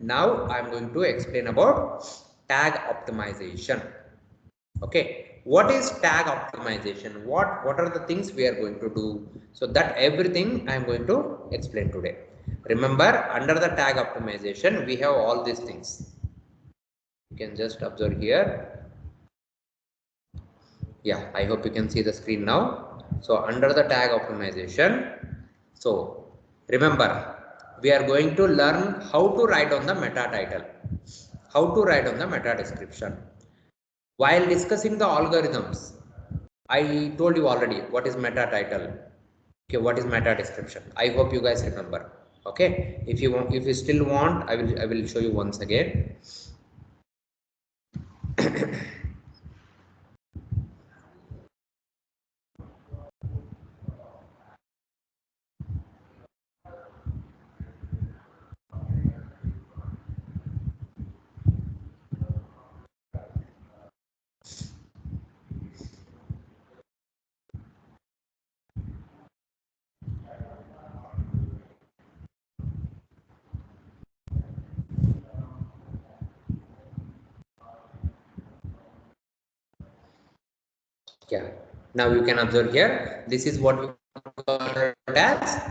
Now I am going to explain about tag optimization. Okay, what is tag optimization? What are the things we are going to do? So that everything I am going to explain today. Remember, under the tag optimization, we have all these things. You can just observe here. Yeah, I hope you can see the screen now. So under the tag optimization, so remember, we are going to learn how to write on the meta title, how to write on the meta description. While discussing the algorithms, I told you already what is meta title. Okay, what is meta description? I hope you guys remember. Okay, if you want, if you still want, I will show you once again. Yeah, now you can observe here, this is what we call it as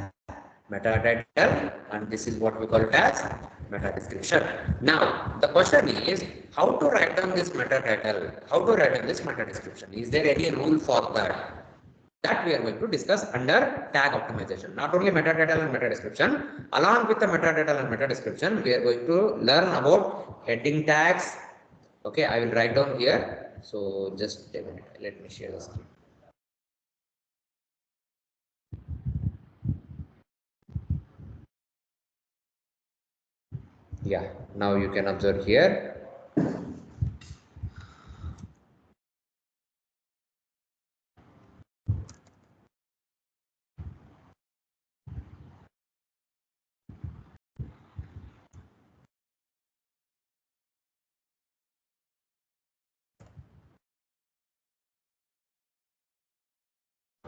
meta title, and this is what we call it as meta description. Now the question is, how to write down this meta title, how to write down this meta description? Is there any rule for that? That we are going to discuss under tag optimization. Not only meta title and meta description, along with the meta title and meta description, we are going to learn about heading tags. Okay, I will write down here. So just a minute, let me share the screen. Yeah, now you can observe here.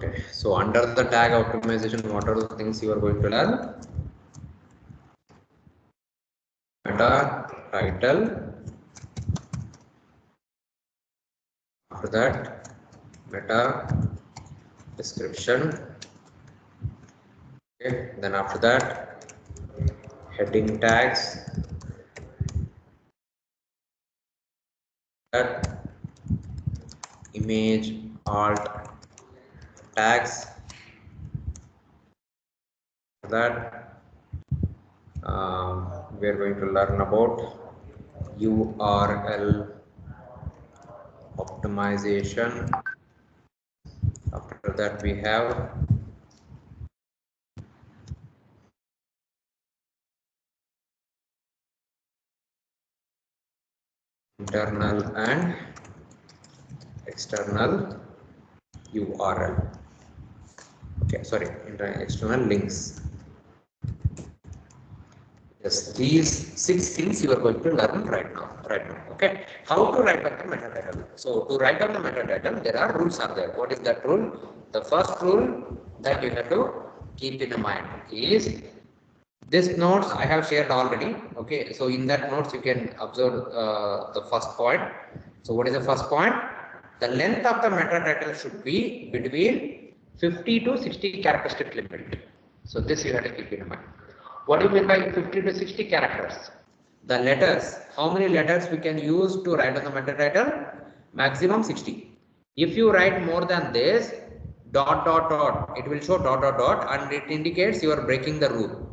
Okay, so under the tag optimization, what are the things you are going to learn? Meta title. After that, meta description. Okay, then after that, heading tags. That image alt tags. That we are going to learn about URL optimization. After that, we have internal and external URL. Okay, sorry, external links. Yes, these 6 things you are going to learn right now. Okay, how to write down the meta title? So to write down the meta title, there are rules are there. What is that rule? The first rule that you have to keep in mind is this notes I have shared already. Okay, so in that notes you can observe the first point. So what is the first point? The length of the meta title should be between 50 to 60 characteristic limit. So this you have to keep in mind. What do you mean by 50 to 60 characters? The letters, how many letters we can use to write on the meta title? Maximum 60. If you write more than this, dot dot dot, it will show dot dot dot, and it indicates you are breaking the rule.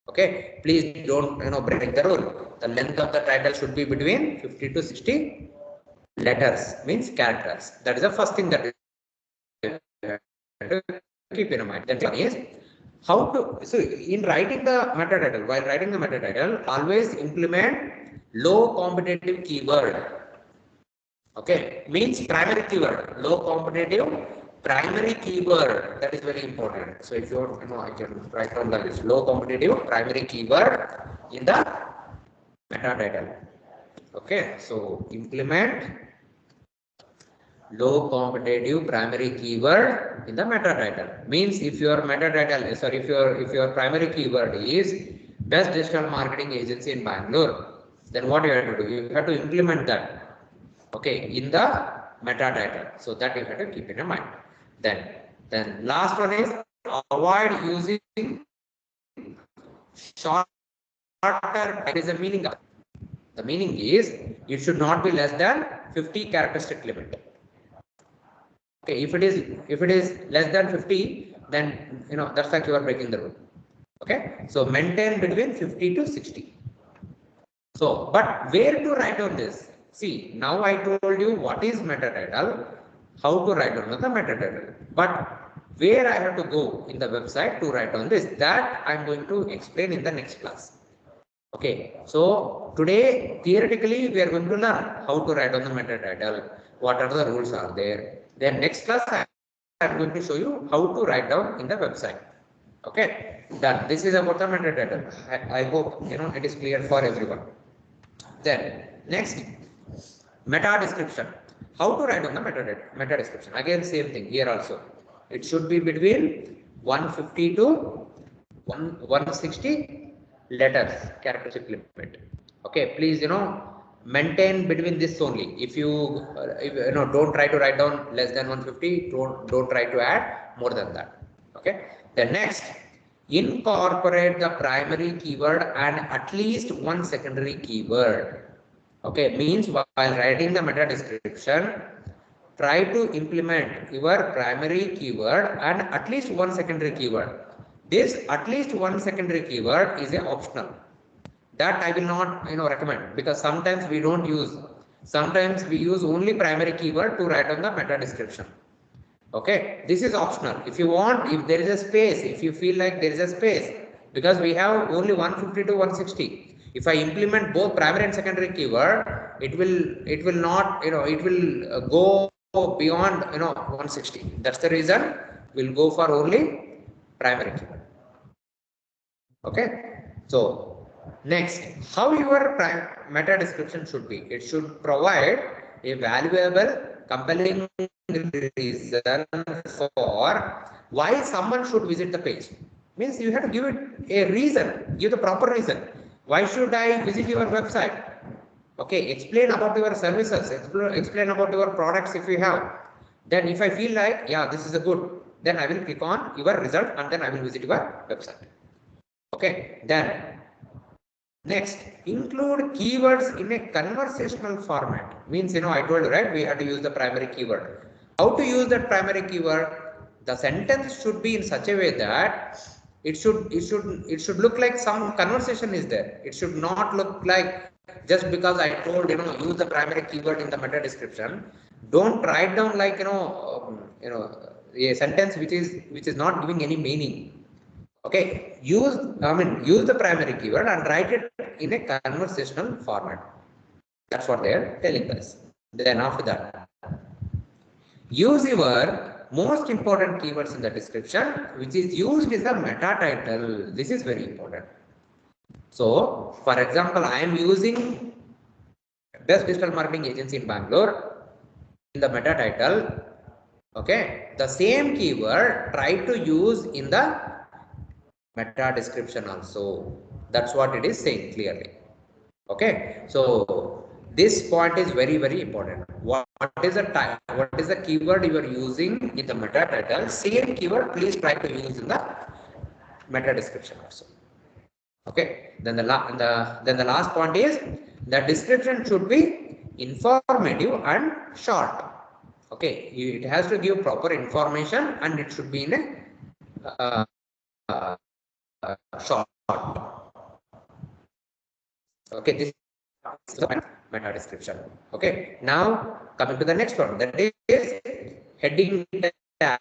Okay, please don't break the rule. The length of the title should be between 50 to 60 letters, means characters. That is the first thing that you have to keep in mind. Then is how to, so in writing the meta title, while writing the meta title, always implement low competitive keyword. Okay, means primary keyword, low competitive primary keyword. That is very important. So if you want, I can write down the list. Low competitive primary keyword in the meta title. Okay, so implement low competitive primary keyword in the meta title. Means if your meta title, sorry, if your primary keyword is best digital marketing agency in Bangalore, then what you have to do? You have to implement that, okay, in the meta data. So that you have to keep in your mind. Then last one is avoid using shorter. What is the meaning of it? The meaning is it should not be less than 50 characteristic limit. Okay, if it is less than 50, then that's like you are breaking the rule. Okay, so maintain between 50 to 60. So, but where to write on this? See, now I told you what is metadata, how to write on the metadata. But where I have to go in the website to write on this, that I am going to explain in the next class. Okay, so today theoretically we are going to learn how to write on the metadata, what are the rules are there. Then next class I am going to show you how to write down in the website. Okay, done. This is about the metadata. I hope it is clear for everyone. Then next, meta description. How to write on the meta description? Again, same thing here also. It should be between 150 to 160 letters, characteristic limit. Okay, please maintain between this only. If you don't try to write down less than 150. Don't try to add more than that. Okay. Then next, incorporate the primary keyword and at least one secondary keyword. Okay, means while writing the meta description, try to implement your primary keyword and at least one secondary keyword. This at least one secondary keyword is an optional. That I will not recommend, because sometimes we don't use. Sometimes we use only primary keyword to write on the meta description. Okay, this is optional. If you want, if there is a space, if you feel like there is a space, because we have only 150 to 160. If I implement both primary and secondary keyword, it will not it will go beyond 160. That's the reason we'll go for only primary keyword. Okay, so next, how your meta description should be? It should provide a valuable, compelling reason for why someone should visit the page. Means you have to give it a reason, give the proper reason. Why should I visit your website? Okay, explain about your services, explain about your products if you have. Then if I feel like, yeah, this is a good, then I will click on your result and then I will visit your website. Okay, then next, include keywords in a conversational format. Means I told you, right, we have to use the primary keyword. How to use that primary keyword? The sentence should be in such a way that it should look like some conversation is there. It should not look like just because I told use the primary keyword in the meta description. Don't write down like a sentence which is not giving any meaning. Okay, use the primary keyword and write it in a conversational format. That's what they are telling us. Then after that, use your most important keywords in the description, which is used in the meta title. This is very important. So, for example, I am using best digital marketing agency in Bangalore in the meta title. Okay, the same keyword try to use in the meta description also. That's what it is saying clearly. Okay, so this point is very important. What is the keyword you are using in the meta title? Same keyword please try to use in the meta description also. Okay, then the last point is the description should be informative and short. Okay, it has to give proper information and it should be in a short. Okay, this is the meta description. Okay, now coming to the next one, that is heading tag.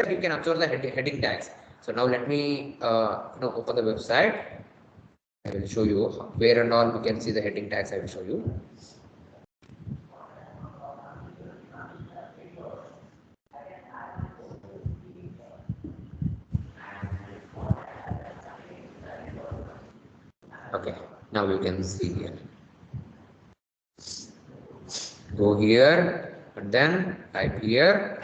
You can observe the heading tags. So now let me open the website. I will show you where and all we can see the heading tags. I will show you. Okay, now you can see here. Go here and then type here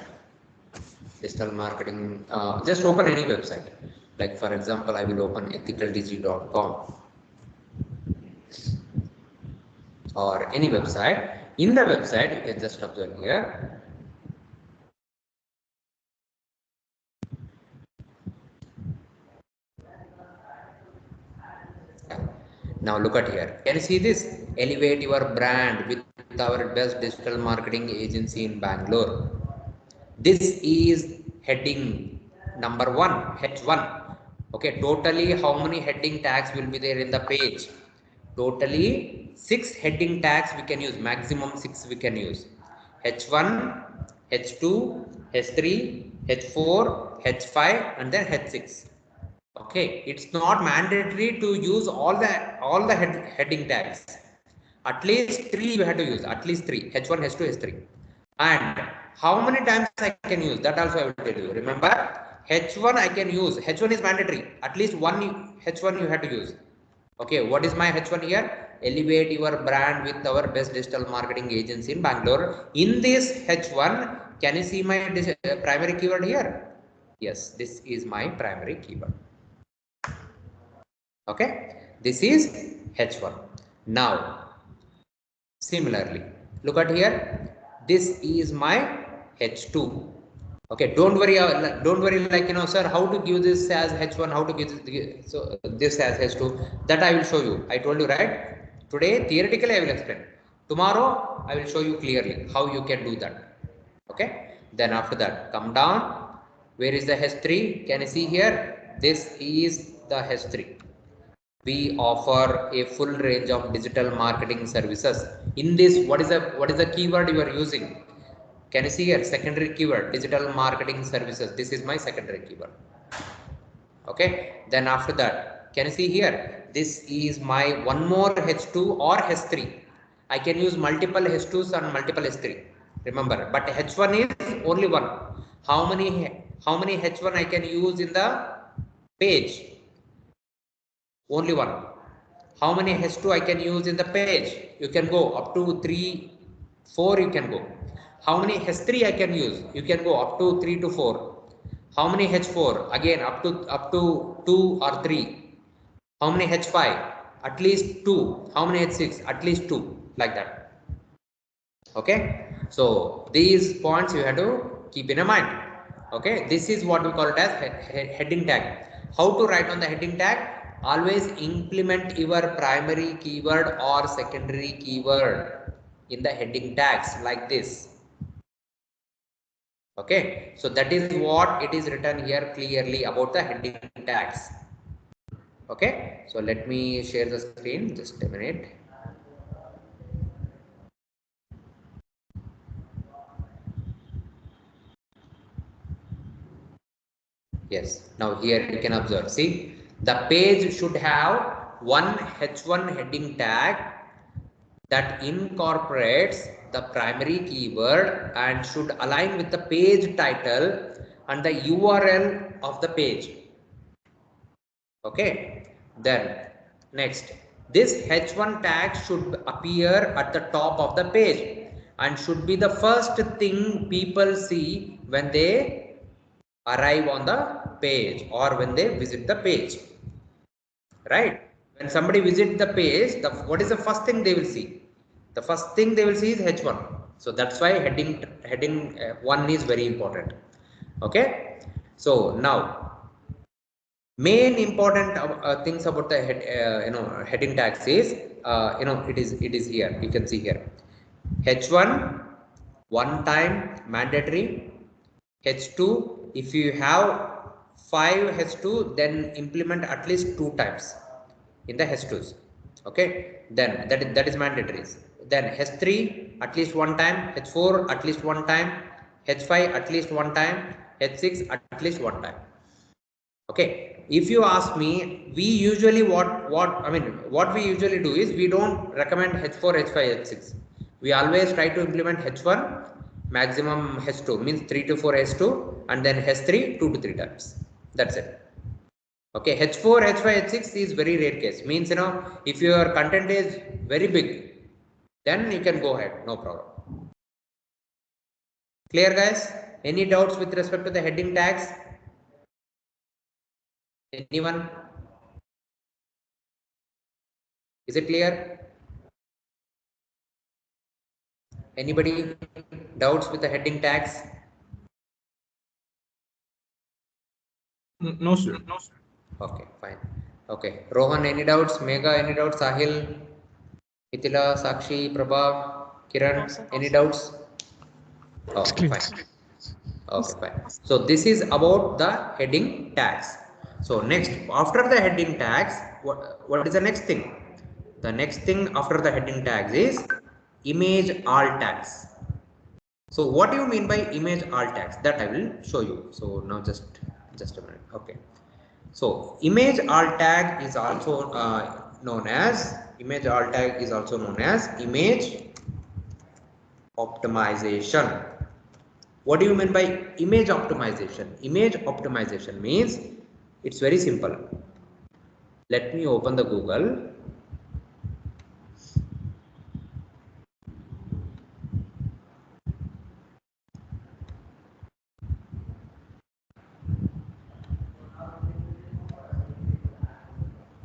digital marketing. Just open any website. Like for example, I will open ethicaldigi.com or any website. In the website, you can just observe here. Now look at here. Can you see this? Elevate your brand with our best digital marketing agency in Bangalore. This is heading number one, H1. Okay, totally how many heading tags will be there in the page? Totally 6 heading tags we can use, maximum 6 we can use. H1, H2, H3, H4, H5 and then H6. Okay, it's not mandatory to use all the heading tags. At least 3 you have to use, at least 3, H1, H2, H3. And how many times I can use, that also I will tell you. Remember, H1 I can use, H1 is mandatory, at least one H1 you have to use. Okay, what is my H1 here? Elevate your brand with our best digital marketing agency in Bangalore. In this H1, can you see my primary keyword here? Yes, this is my primary keyword. Okay, this is H1. Now, similarly, look at here. This is my H2. Okay, don't worry, like sir, how to give this as H1, how to give this, so this as H2, that I will show you. I told you, right? Today, theoretically, I will explain. Tomorrow, I will show you clearly how you can do that. Okay, then after that, come down. Where is the H3? Can you see here? This is the H3. We offer a full range of digital marketing services. In this, what is the keyword you are using? Can you see here? Secondary keyword, digital marketing services. This is my secondary keyword. Okay. Then after that, can you see here? This is my one more H2 or H3. I can use multiple H2s and multiple H3. Remember, but H1 is only one. How many H1 I can use in the page? Only one. How many H2 I can use in the page? You can go up to 3, 4 you can go. How many H3 I can use? You can go up to 3 to 4. How many H4? Again up to 2 or 3. How many H5? At least 2. How many H6? At least 2. Like that. Okay. So these points you have to keep in mind. Okay. This is what we call it as heading tag. How to write on the heading tag? Always implement your primary keyword or secondary keyword in the heading tags like this. Okay, so that is what it is written here clearly about the heading tags. Okay, so let me share the screen, just a minute. Yes, now here you can observe, see, the page should have one H1 heading tag that incorporates the primary keyword and should align with the page title and the URL of the page. Okay, then next, this H1 tag should appear at the top of the page and should be the first thing people see when they arrive on the page or when they visit the page. Right? When somebody visits the page, what is the first thing they will see? The first thing they will see is H1. So that's why heading 1 is very important. Okay. So now, main important things about the heading tags is it is here. You can see here. H1 one time mandatory. H2, if you have 5 H2, then implement at least 2 times in the H2s. Okay, then that is mandatory. Then H3 at least 1 time, H4 at least 1 time, H5 at least 1 time, H6 at least 1 time. Okay, if you ask me, we usually what we usually do is we don't recommend H4, H5, H6. We always try to implement H1, maximum H2 means 3 to 4 H2, and then H3 2 to 3 times. That's it. Okay, H4, H5, H6 is very rare case. Means if your content is very big, then you can go ahead, no problem. Clear, guys? Any doubts with respect to the heading tags? Anyone? Is it clear? Anybody doubts with the heading tags? No, sir. Okay, fine. Okay, Rohan, any doubts? Megha, any doubts? Sahil, Mithila, Sakshi, Prabha, Kiran, No, any sir. doubts? Okay, fine. Okay, fine. So this is about the heading tags. So next, after the heading tags, what is the next thing? The next thing after the heading tags is image alt tags. So what do you mean by image alt tags? That I will show you. So now just a minute. Okay. So image alt tag is also known as image optimization. What do you mean by image optimization? Image optimization means it's very simple. Let me open the Google.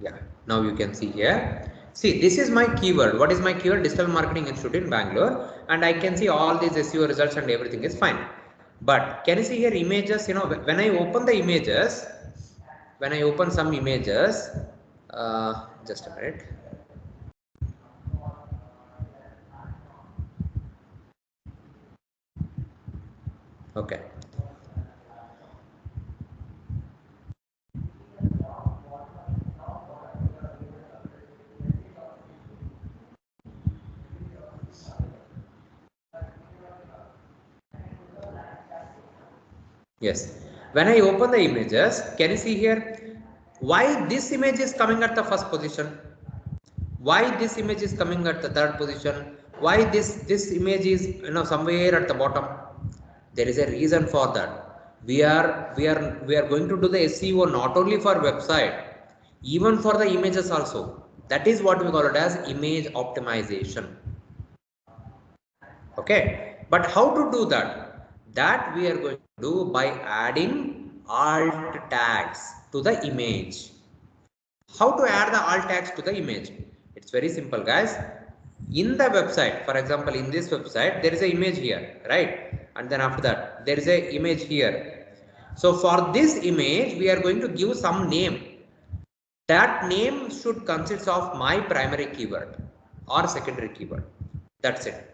Yeah, now you can see here. See, this is my keyword. What is my keyword? Digital Marketing Institute in Bangalore. And I can see all these SEO results and everything is fine. But can you see here images? When I open the images, when I open some images, just a minute. Okay. Yes. When I open the images, can you see here why this image is coming at the first position? Why this image is coming at the third position? Why this image is somewhere at the bottom? There is a reason for that. We are going to do the SEO not only for website, even for the images also. That is what we call it as image optimization. Okay, but how to do that? That we are going to do by adding alt tags to the image. How to add the alt tags to the image? It's very simple, guys. In the website, for example, in this website, there is an image here, right? And then after that, there is an image here. So for this image, we are going to give some name. That name should consist of my primary keyword or secondary keyword. That's it.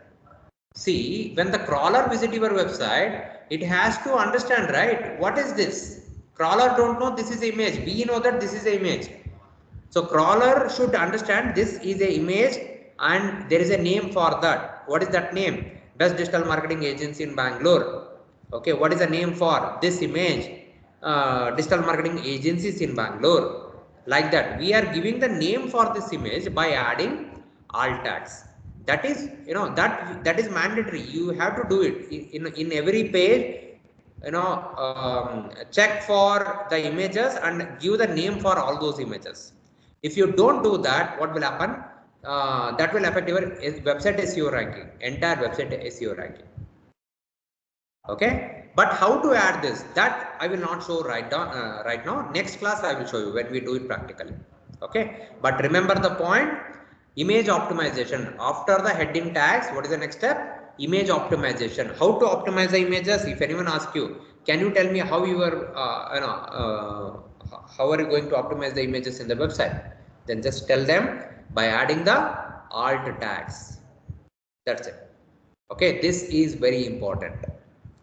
See, when the crawler visit your website, it has to understand, right? What is this? Crawler don't know this is image. We know that this is a image. So crawler should understand this is a image and there is a name for that. What is that name? Best Digital Marketing Agency in Bangalore. Okay, what is the name for this image? Digital Marketing Agencies in Bangalore. Like that, we are giving the name for this image by adding alt tags. That is, that is mandatory. You have to do it in every page. Check for the images and give the name for all those images. If you don't do that, what will happen? That will affect your website SEO ranking, entire website SEO ranking. Okay, but how to add this? That I will not show right now. Next class I will show you when we do it practically. Okay, but remember the point: image optimization. After the heading tags, what is the next step? Image optimization. How to optimize the images? If anyone asks you, can you tell me how you are, how are you going to optimize the images in the website? Then just tell them by adding the alt tags. That's it. Okay, this is very important.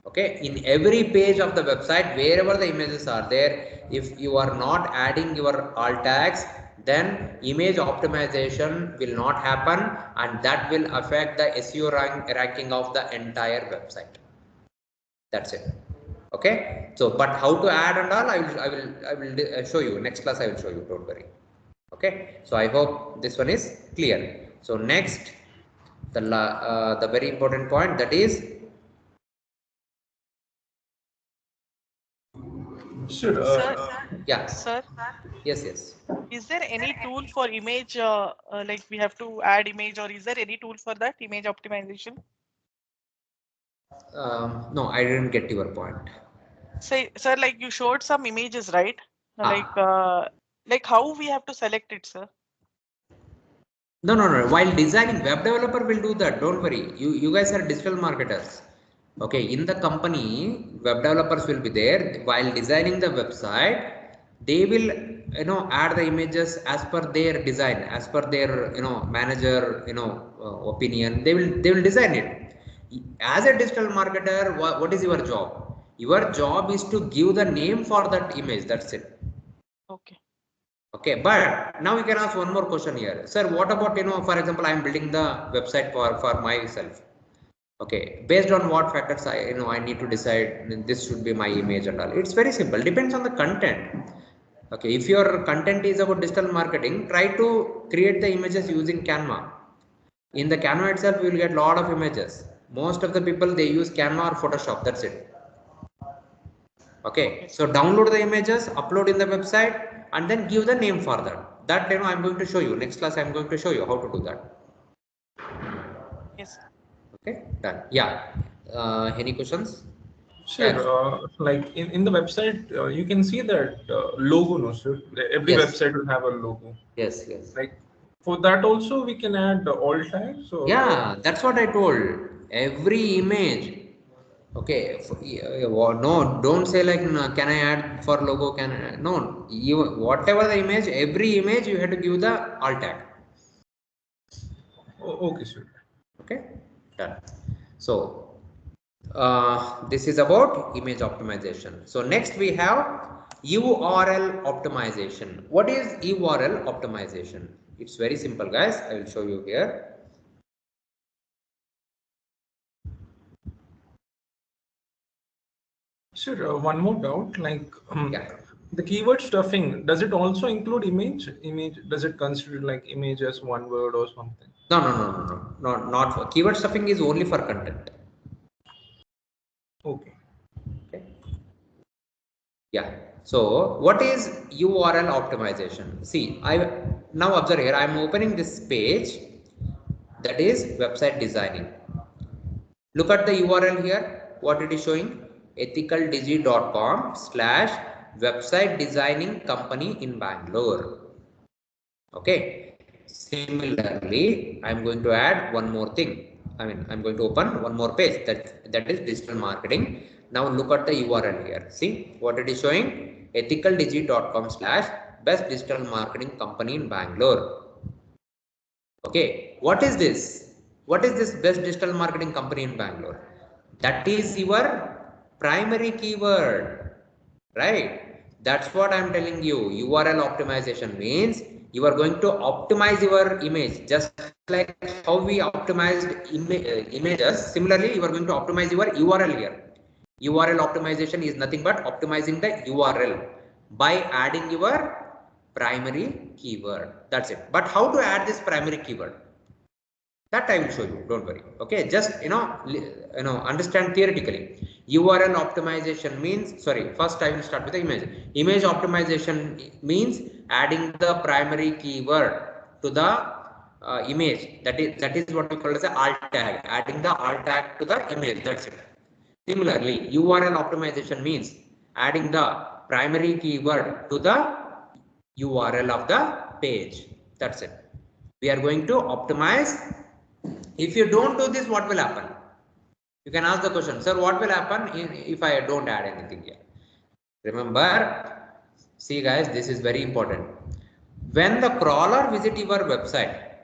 Okay, in every page of the website, wherever the images are there, if you are not adding your alt tags, then image optimization will not happen and that will affect the SEO ranking of the entire website. That's it. Okay, so but how to add and all, I will show you next class. I will show you, don't worry. Okay, so I hope this one is clear. So next, the very important point, that is, Sir, Sir, yeah, sir, yes. is there any tool for image, like we have to add image, or is there any tool for that image optimization? No, I didn't get your point. Say, sir, like you showed some images, right? Like how we have to select it, sir? No. While designing, web developer will do that. Don't worry. You guys are digital marketers. Okay, in the company, web developers will be there. While designing the website, they will add the images as per their design, as per their manager opinion. They will design it. As a digital marketer, what is your job? Your job is to give the name for that image. That's it. Okay. Okay, but now you can ask one more question here, sir. What about for example, I am building the website for myself. Okay, based on what factors I need to decide this should be my image and all. It's very simple. Depends on the content. Okay, if your content is about digital marketing, try to create the images using Canva. In the Canva itself, you will get lot of images. Most of the people they use Canva or Photoshop. That's it. Okay, so download the images, upload in the website, and then give the name for that. That I'm going to show you. Next class, I'm going to show you how to do that. Yes. Okay, done. Yeah. Any questions? Sure. Yes. Like in the website, you can see that logo, no, sir. Every Yes. website will have a logo. Yes. Yes. Like for that also, we can add alt tags. Or Yeah, that's what I told. Every image. Okay. No, don't say like, no, can I add for logo? Can I? No. You whatever the image, every image you have to give the alt tag. Okay, sir. Okay. Done. So this is about image optimization. So next we have URL optimization. What is URL optimization? It's very simple, guys. I will show you here. Sure. One more doubt. Like Yeah. the keyword stuffing, does it also include image? Image, does it consider like image as one word or something? No, not for keyword stuffing is only for content. Okay. Okay. Yeah. So what is URL optimization? See, I now observe here. I am opening this page that is website designing. Look at the URL here. What it is showing? ethicaldigi.com/website designing company in Bangalore. Okay. Similarly, I'm going to add one more thing. I'm going to open one more page that is digital marketing. Now look at the URL here. See what it is showing? ethicaldigi.com/best digital marketing company in Bangalore. Okay, what is this? What is this best digital marketing company in Bangalore? That is your primary keyword, right? That's what I'm telling you. URL optimization means you are going to optimize your image just like how we optimized images. Similarly, you are going to optimize your URL here. URL optimization is nothing but optimizing the URL by adding your primary keyword. That's it. But how to add this primary keyword? That I will show you. Don't worry. Okay, just understand theoretically. URL optimization means, sorry, first I will start with the image. Image optimization means adding the primary keyword to the image. That is what we call as the alt tag. Adding the alt tag to the image. That's it. Similarly, URL optimization means adding the primary keyword to the URL of the page. That's it. We are going to optimize. If you don't do this, what will happen? You can ask the question, sir, what will happen if I don't add anything here? Remember, see guys, this is very important. When the crawler visit your website,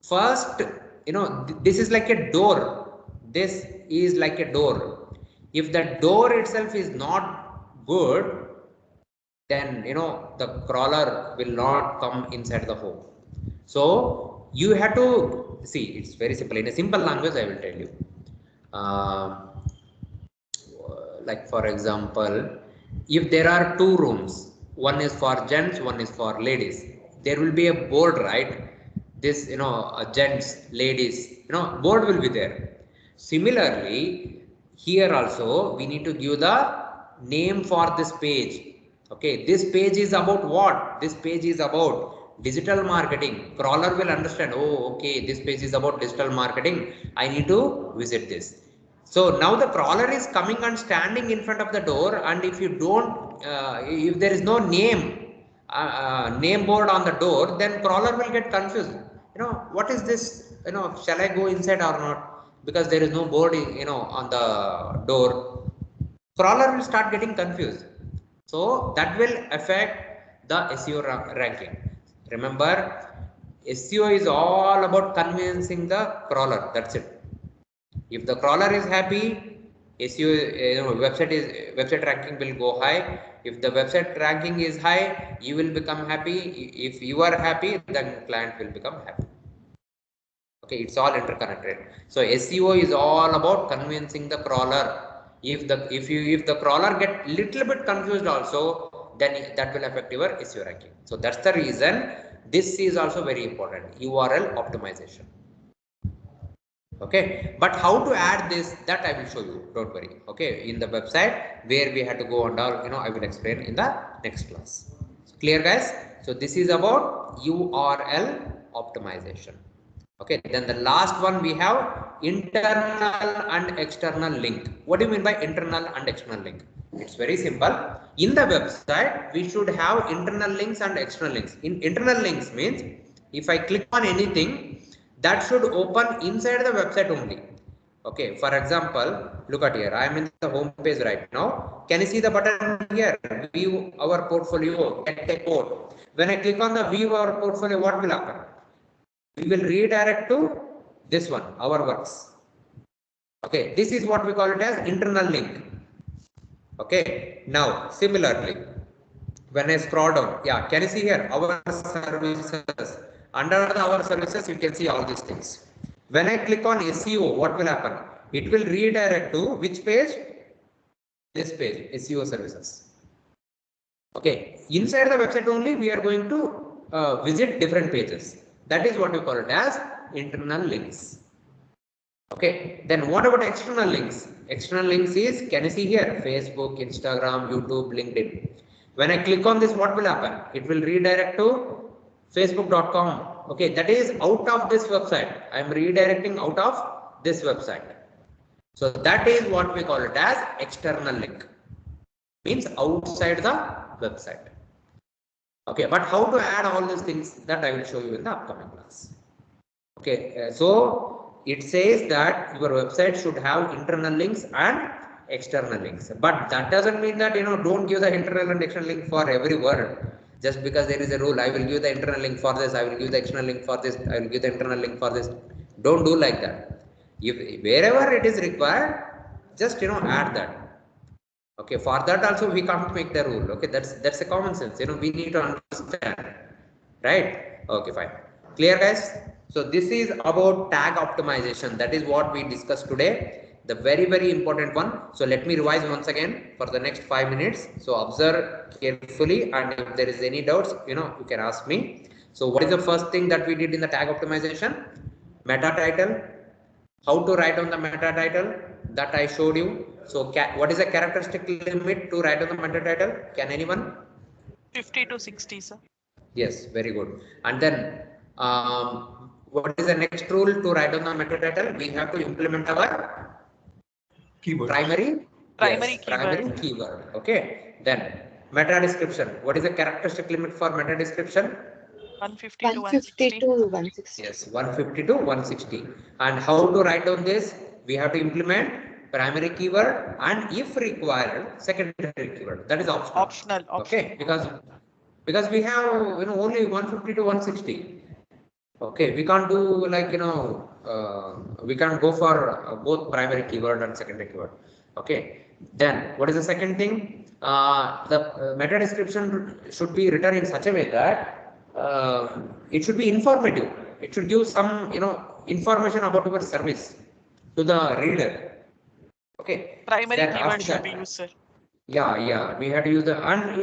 first, this is like a door. This is like a door. If the door itself is not good, then the crawler will not come inside the home. So you have to see, it's very simple. In a simple language, I will tell you. Like for example, if there are two rooms, one is for gents, one is for ladies, there will be a board, right? This gents, ladies, board will be there. Similarly, here also we need to give the name for this page. Okay, this page is about what? This page is about digital marketing. Crawler will understand, oh okay, this page is about digital marketing, I need to visit this. So now the crawler is coming and standing in front of the door, and if you don't, if there is no name board on the door, then crawler will get confused. What is this? Shall I go inside or not? Because there is no board, on the door. Crawler will start getting confused. So that will affect the SEO ranking. Remember, SEO is all about convincing the crawler. That's it. If the crawler is happy, SEO, website ranking will go high. If the website ranking is high, you will become happy. If you are happy, then client will become happy. Okay, it's all interconnected. So SEO is all about convincing the crawler. If the crawler get little bit confused also, then that will affect your SEO ranking. So that's the reason this is also very important. URL optimization. Okay, but how to add this, that I will show you, don't worry. Okay, in the website where we had to go and all, I will explain in the next class. Clear, guys? So this is about URL optimization. Okay, then the last one we have internal and external link. What do you mean by internal and external link? It's very simple. In the website, we should have internal links and external links. In internal links means if I click on anything, that should open inside the website only. Okay, for example, look at here. I am in the home page right now. Can you see the button here? View our portfolio, get a code. When I click on the view our portfolio, what will happen? We will redirect to this one, our works. Okay, this is what we call it as internal link. Okay, now similarly, when I scroll down, yeah, can you see here our services? Under our services, you can see all these things. When I click on SEO, what will happen? It will redirect to which page? This page, SEO services. Okay, inside the website only, we are going to visit different pages. That is what we call it as internal links. Okay, then what about external links? External links is, can you see here? Facebook, Instagram, YouTube, LinkedIn. When I click on this, what will happen? It will redirect to facebook.com. Okay, that is out of this website. I am redirecting out of this website. So that is what we call it as external link. Means outside the website. Okay, but how to add all these things, that I will show you in the upcoming class. Okay, so it says that your website should have internal links and external links, but that doesn't mean that don't give the internal and external link for every word. Just because there is a rule, I will give the internal link for this, I will give the external link for this, I will give the internal link for this. Don't do like that. If wherever it is required, just add that. Okay, for that also we can't make the rule. Okay, that's a common sense. We need to understand, right? Okay, fine. Clear, guys? So this is about tag optimization. That is what we discussed today. The very important one. So let me revise once again for the next 5 minutes. So observe carefully, and if there is any doubts, you can ask me. So what is the first thing that we did in the tag optimization? Meta title. How to write on the meta title, that I showed you. So what is the characteristic limit to write on the meta title? Can anyone? 50 to 60, sir. Yes, very good. And then what is the next rule to write on the meta title? We have to implement our Keyword. primary keyword. Okay. Then meta description. What is the characteristic limit for meta description? 150 to 160. Yes, 150 to 160. And how to write on this? We have to implement primary keyword and if required secondary keyword. That is optional. Okay, because we have only 150 to 160. Okay, we can't do like we can't go for both primary keyword and secondary keyword. Okay, then what is the second thing? The meta description should be written in such a way that it should be informative. It should give some information about your service to the reader. Okay. Primary keyword should be used, sir. Yeah, we had to use the and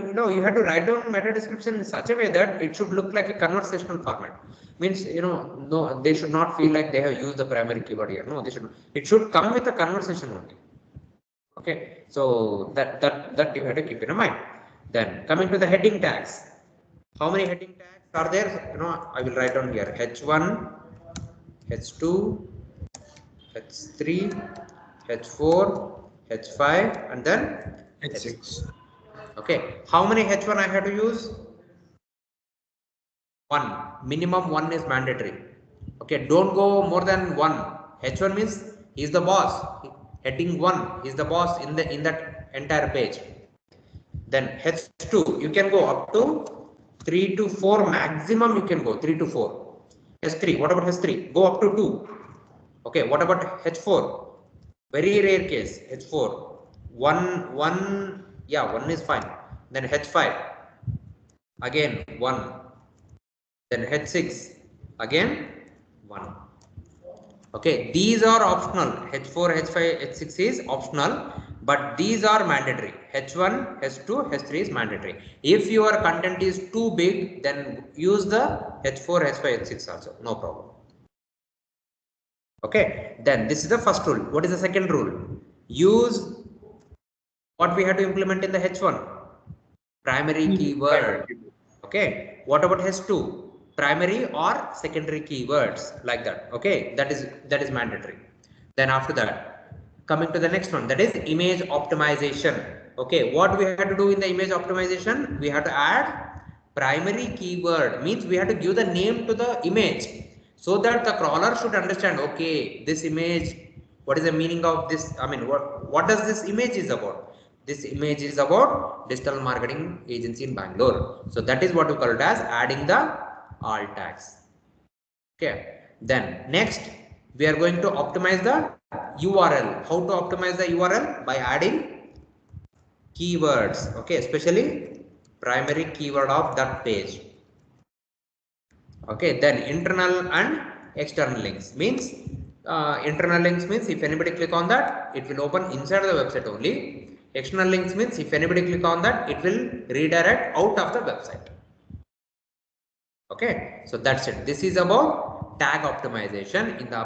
you had to write down meta description in such a way that it should look like a conversational format. Means no, they should not feel like they have used the primary keyword here. No, they should. It should come with a conversation only. Okay, so that you have to keep in mind. Then coming to the heading tags. How many heading tags are there? I will write down here H1, H2, H3, H4, H5, and then H6. Okay, how many H1 I have to use? One. Minimum one is mandatory. Okay, don't go more than one. H1 means he is the boss. Heading one, he is the boss in that entire page. Then H2, you can go up to 3 to 4 maximum. You can go 3 to 4. H3, what about H3? Go up to 2. Okay, what about H4? Very rare case. H4, one, yeah, one is fine. Then H5, again 1. Then H6, again 1. Okay, these are optional. H4, H5, H6 is optional, but these are mandatory. H1, H2, H3 is mandatory. If your content is too big, then use the H4, H5, H6 also. No problem. Okay, then this is the first rule. What is the second rule? Use what we have to implement in the H1, primary keyword. Okay, what about H2? Primary or secondary keywords, like that. Okay, that is mandatory. Then after that, coming to the next one, that is image optimization. Okay, what we have to do in the image optimization? We have to add primary keyword, means we have to give the name to the image so that the crawler should understand, okay, this image, what is the meaning of this? I mean, what does this image is about? This image is about digital marketing agency in Bangalore. So that is what we call it as adding the alt tags. Okay. Then next we are going to optimize the URL. How to optimize the URL? By adding keywords. Okay, especially primary keyword of that page. Okay, then internal and external links means internal links means if anybody click on that, it will open inside the website only. External links means if anybody click on that, it will redirect out of the website. Okay, so that's it. This is about tag optimization in the